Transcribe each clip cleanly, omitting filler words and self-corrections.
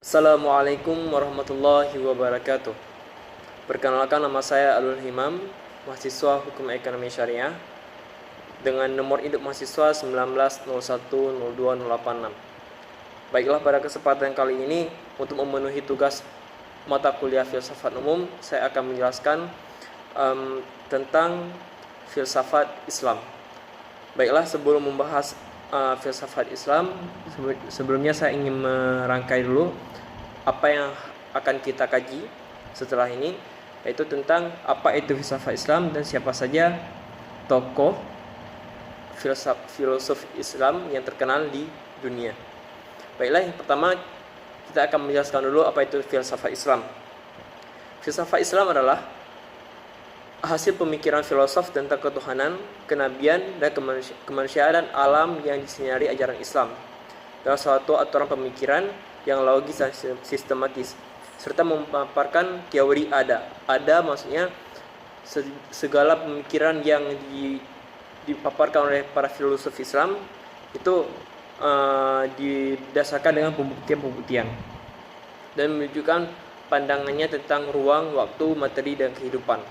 Assalamualaikum warahmatullahi wabarakatuh. Perkenalkan, nama saya Alul Himam, mahasiswa Hukum Ekonomi Syariah dengan nomor induk mahasiswa 19010286. Baiklah, pada kesempatan kali ini untuk memenuhi tugas mata kuliah filsafat umum, saya akan menjelaskan tentang filsafat Islam. Baiklah, sebelum membahas filsafat Islam, sebelumnya saya ingin merangkai dulu apa yang akan kita kaji setelah ini, yaitu tentang apa itu filsafat Islam dan siapa saja tokoh filosof Islam yang terkenal di dunia. Baiklah, yang pertama kita akan menjelaskan dulu apa itu filsafat Islam. Filsafat Islam adalah hasil pemikiran filosof tentang ketuhanan, kenabian, dan kemanusiaan dan alam yang disinari ajaran Islam dalam suatu aturan pemikiran yang logis dan sistematis, serta memaparkan teori ada maksudnya segala pemikiran yang dipaparkan oleh para filosof Islam itu didasarkan dengan pembuktian dan menunjukkan pandangannya tentang ruang, waktu, materi, dan kehidupan.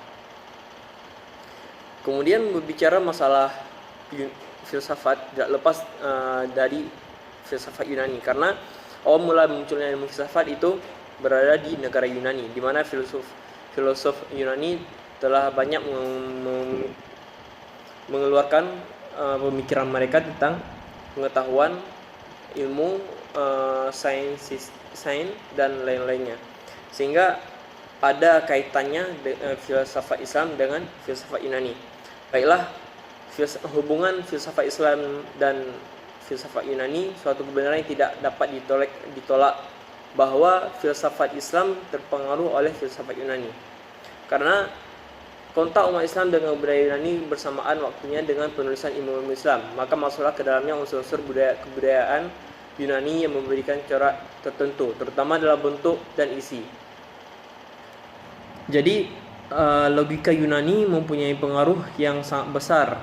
Kemudian berbicara masalah filsafat tidak lepas dari filsafat Yunani, karena awal mula munculnya ilmu filsafat itu berada di negara Yunani, di mana filosof Yunani telah banyak mengeluarkan pemikiran mereka tentang pengetahuan, ilmu, sains dan lain-lainnya, sehingga ada kaitannya filsafat Islam dengan filsafat Yunani. Baiklah, hubungan filsafat Islam dan filsafat Yunani suatu kebenaran yang tidak dapat ditolak bahwa filsafat Islam terpengaruh oleh filsafat Yunani, karena kontak umat Islam dengan budaya Yunani bersamaan waktunya dengan penulisan ilmu Islam, maka masuklah ke dalamnya unsur-unsur kebudayaan Yunani yang memberikan corak tertentu, terutama dalam bentuk dan isi. Jadi logika Yunani mempunyai pengaruh yang sangat besar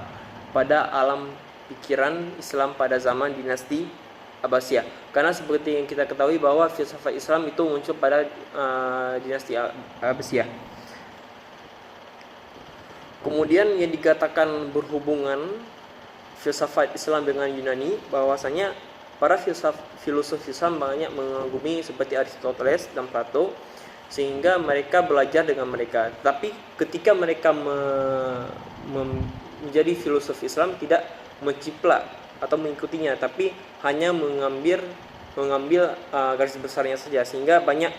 pada alam pikiran Islam pada zaman dinasti Abbasiyah. Karena seperti yang kita ketahui bahwa filsafat Islam itu muncul pada dinasti Abbasiyah. Kemudian yang dikatakan berhubungan filsafat Islam dengan Yunani, bahwasanya para filosof Islam banyak mengagumi seperti Aristoteles dan Plato, sehingga mereka belajar dengan mereka. Tapi ketika mereka menjadi filosof Islam, tidak menciplak atau mengikutinya, tapi hanya mengambil garis besarnya saja, sehingga banyak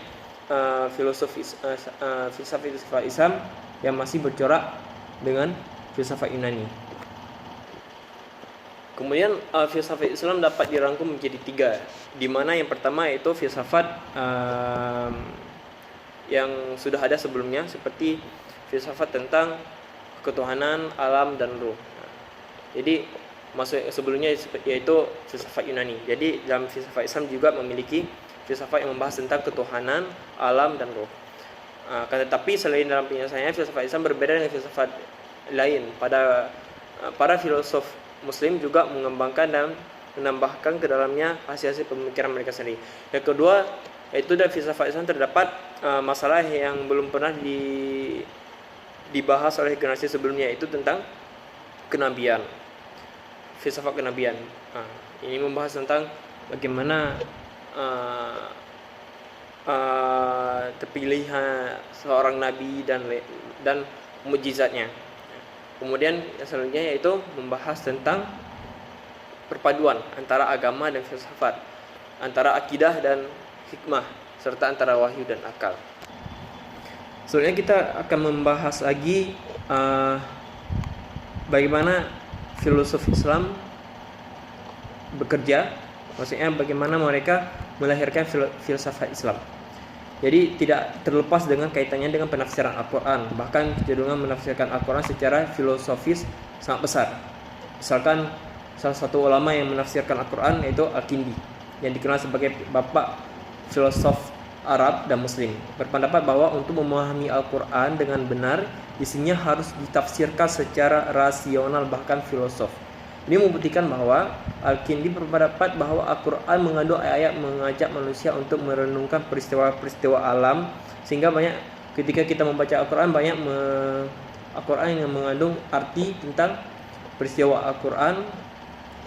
filsafat Islam yang masih bercorak dengan filsafat Yunani. Kemudian filsafat Islam dapat dirangkum menjadi 3, di mana yang pertama yaitu filsafat yang sudah ada sebelumnya, seperti filsafat tentang ketuhanan, alam, dan ruh. Jadi maksud sebelumnya yaitu filsafat Yunani. Jadi dalam filsafat Islam juga memiliki filsafat yang membahas tentang ketuhanan, alam, dan ruh. Tetapi selain dalam penyelesaiannya, filsafat Islam berbeda dengan filsafat lain. Para filosof Muslim juga mengembangkan dan menambahkan ke dalamnya hasil-hasil pemikiran mereka sendiri. Yang kedua, yaitu dalam filsafat Islam terdapat masalah yang belum pernah dibahas oleh generasi sebelumnya, yaitu tentang kenabian, filsafat kenabian. Ini membahas tentang bagaimana terpilihnya seorang nabi dan mukjizatnya. Kemudian yang selanjutnya yaitu membahas tentang perpaduan antara agama dan filsafat, antara akidah dan hikmah, serta antara wahyu dan akal. Selanjutnya kita akan membahas lagi bagaimana filosof Islam bekerja, maksudnya bagaimana mereka melahirkan filsafat Islam. Jadi tidak terlepas dengan kaitannya dengan penafsiran Al-Quran, bahkan kecenderungan menafsirkan Al-Quran secara filosofis sangat besar. Misalkan salah satu ulama yang menafsirkan Al-Quran yaitu Al-Kindi, yang dikenal sebagai bapak filosof Arab dan Muslim, berpendapat bahwa untuk memahami Al-Quran dengan benar, isinya harus ditafsirkan secara rasional, bahkan filosof. Ini membuktikan bahwa Al-Kindi berpendapat bahwa Al-Quran mengandung ayat-ayat mengajak manusia untuk merenungkan peristiwa-peristiwa alam, sehingga banyak ketika kita membaca Al-Quran banyak Al-Quran yang mengandung arti tentang peristiwa Al-Quran,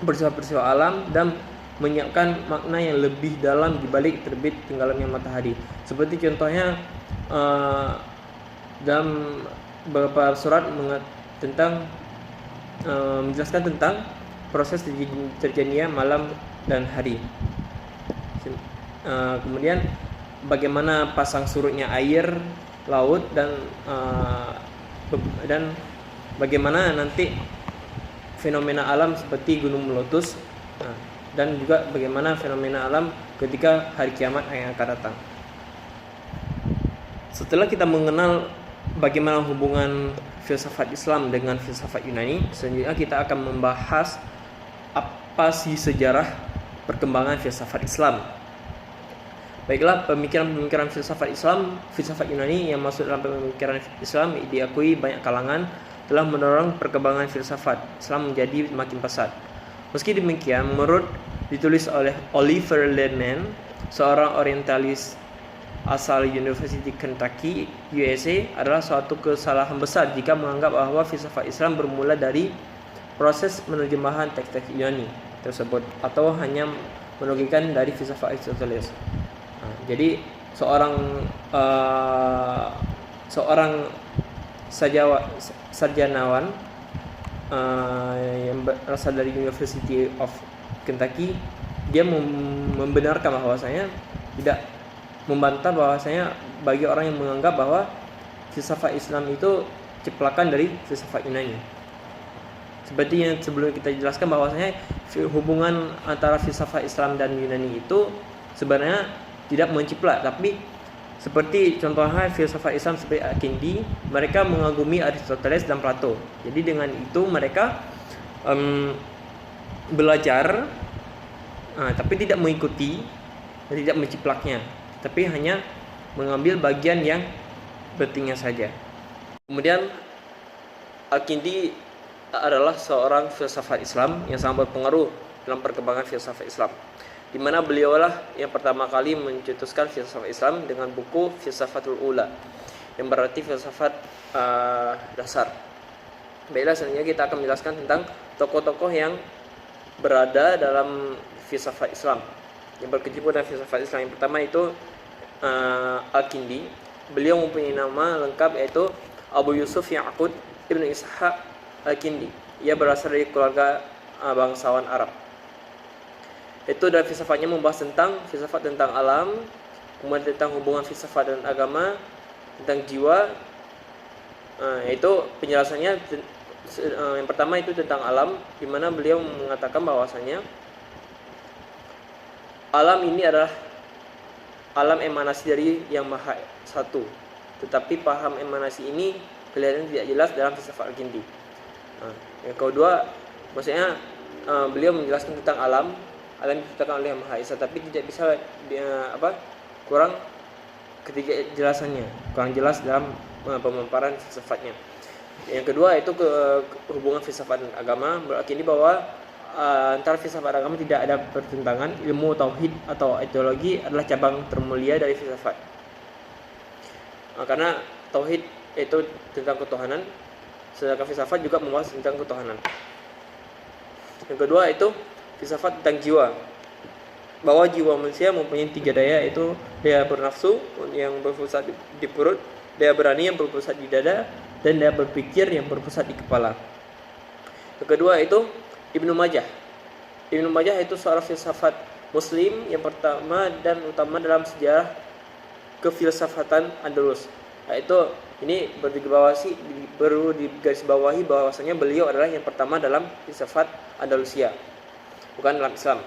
peristiwa-peristiwa alam, dan menyiapkan makna yang lebih dalam dibalik terbit tenggelamnya matahari. Seperti contohnya dalam beberapa surat tentang menjelaskan tentang proses terjadinya malam dan hari. Kemudian bagaimana pasang surutnya air laut dan bagaimana nanti fenomena alam seperti gunung meletus, dan juga bagaimana fenomena alam ketika hari kiamat yang akan datang. Setelah kita mengenal bagaimana hubungan filsafat Islam dengan filsafat Yunani, selanjutnya kita akan membahas apa sih sejarah perkembangan filsafat Islam. Baiklah, pemikiran-pemikiran filsafat Islam, filsafat Yunani yang masuk dalam pemikiran Islam diakui banyak kalangan telah mendorong perkembangan filsafat Islam menjadi makin pesat. Meski demikian, menurut ditulis oleh Oliver Lehrman, seorang orientalis asal University Kentucky, USA, adalah suatu kesalahan besar jika menganggap bahwa filsafat Islam bermula dari proses penerjemahan teks-teks Yunani tersebut atau hanya menukilkan dari filsafat Aristoteles. Jadi seorang sarjanawan yang berasal dari University of Kentucky, dia membenarkan bahwasanya tidak membantah bahwasanya bagi orang yang menganggap bahwa filsafat Islam itu ciplakan dari filsafat Yunani. Seperti yang sebelum kita jelaskan bahwasanya hubungan antara filsafat Islam dan Yunani itu sebenarnya tidak menciplak, tapi seperti contohnya filsafat Islam seperti Al-Kindi, mereka mengagumi Aristoteles dan Plato. Jadi dengan itu mereka belajar, tapi tidak mengikuti dan tidak menciplaknya, tapi hanya mengambil bagian yang pentingnya saja. Kemudian Al-Kindi adalah seorang filsafat Islam yang sangat berpengaruh dalam perkembangan filsafat Islam, di mana beliaulah yang pertama kali mencetuskan filsafat Islam dengan buku Filsafatul Ula, yang berarti filsafat dasar. Baiklah, selanjutnya kita akan menjelaskan tentang tokoh-tokoh yang berada dalam filsafat Islam, yang berkecimpung dalam filsafat Islam. Yang pertama itu Al-Kindi. Beliau mempunyai nama lengkap yaitu Abu Yusuf Ya'qub Ibnu Ishaq Al-Kindi. Ia berasal dari keluarga bangsawan Arab. Itu dalam filsafatnya membahas tentang filsafat tentang alam, kemudian tentang hubungan filsafat dan agama, tentang jiwa. Itu penjelasannya yang pertama itu tentang alam, di mana beliau mengatakan bahwasanya alam ini adalah alam emanasi dari Yang Maha Satu, tetapi paham emanasi ini kelihatan tidak jelas dalam filsafat Al-Kindi. Yang kedua, maksudnya beliau menjelaskan tentang alam diciptakan oleh Yang Maha Esa, tapi tidak bisa kurang ketiga jelasannya, kurang jelas dalam pemaparan filsafatnya. Yang kedua itu hubungan filsafat dan agama. Al-Kindi bahwa antara filsafat dan agama tidak ada pertentangan. Ilmu tauhid atau ideologi adalah cabang termulia dari filsafat, karena tauhid itu tentang ketuhanan, sedangkan filsafat juga membahas tentang ketuhanan. Yang kedua itu filsafat tentang jiwa, bahwa jiwa manusia mempunyai tiga daya, yaitu daya bernafsu yang berpusat di perut, daya berani yang berpusat di dada, dan daya berpikir yang berpusat di kepala. Yang kedua itu Ibnu Majah. Ibnu Majah itu seorang filsafat Muslim yang pertama dan utama dalam sejarah kefilsafatan Andalus. Yaitu ini perlu digarisbawahi bahwasanya beliau adalah yang pertama dalam filsafat Andalusia, bukan dalam Islam.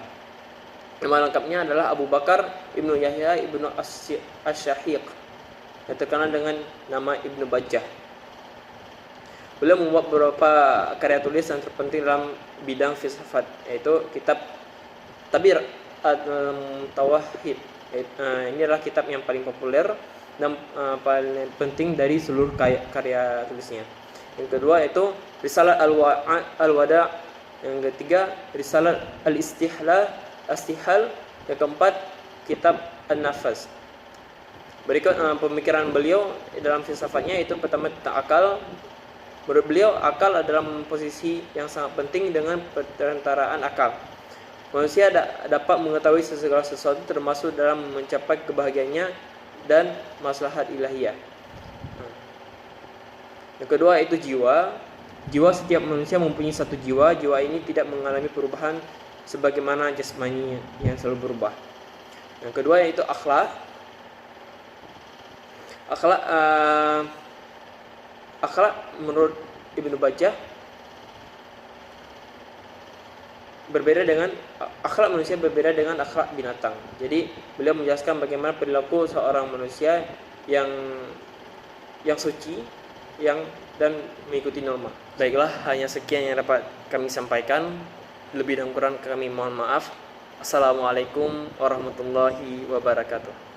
Nama lengkapnya adalah Abu Bakar Ibnu Yahya Ibnu Asy-Syahiq, yang terkenal dengan nama Ibnu Bajjah. Beliau membuat beberapa karya tulis yang terpenting dalam bidang filsafat, yaitu kitab Tabir Tauhid. Ini adalah kitab yang paling populer dan paling penting dari seluruh karya tulisnya. Yang kedua yaitu Risalah Al-Wada, Yang ketiga Risalah Al-Istihal. Yang keempat Kitab An-Nafas. Berikut pemikiran beliau dalam filsafatnya, itu pertama tentang akal. Menurut beliau, akal adalah posisi yang sangat penting. Dengan perantaraan akal, manusia dapat mengetahui segala sesuatu, termasuk dalam mencapai kebahagiaannya dan maslahat ilahiyah. Yang kedua itu jiwa. Jiwa, setiap manusia mempunyai satu jiwa. Jiwa ini tidak mengalami perubahan sebagaimana jasmani yang selalu berubah. Yang kedua yaitu akhlak. Akhlak menurut Ibnu Bajjah akhlak manusia berbeda dengan akhlak binatang. Jadi beliau menjelaskan bagaimana perilaku seorang manusia yang suci, dan mengikuti norma. Baiklah, hanya sekian yang dapat kami sampaikan. Lebih dan kurang kami mohon maaf. Assalamualaikum warahmatullahi wabarakatuh.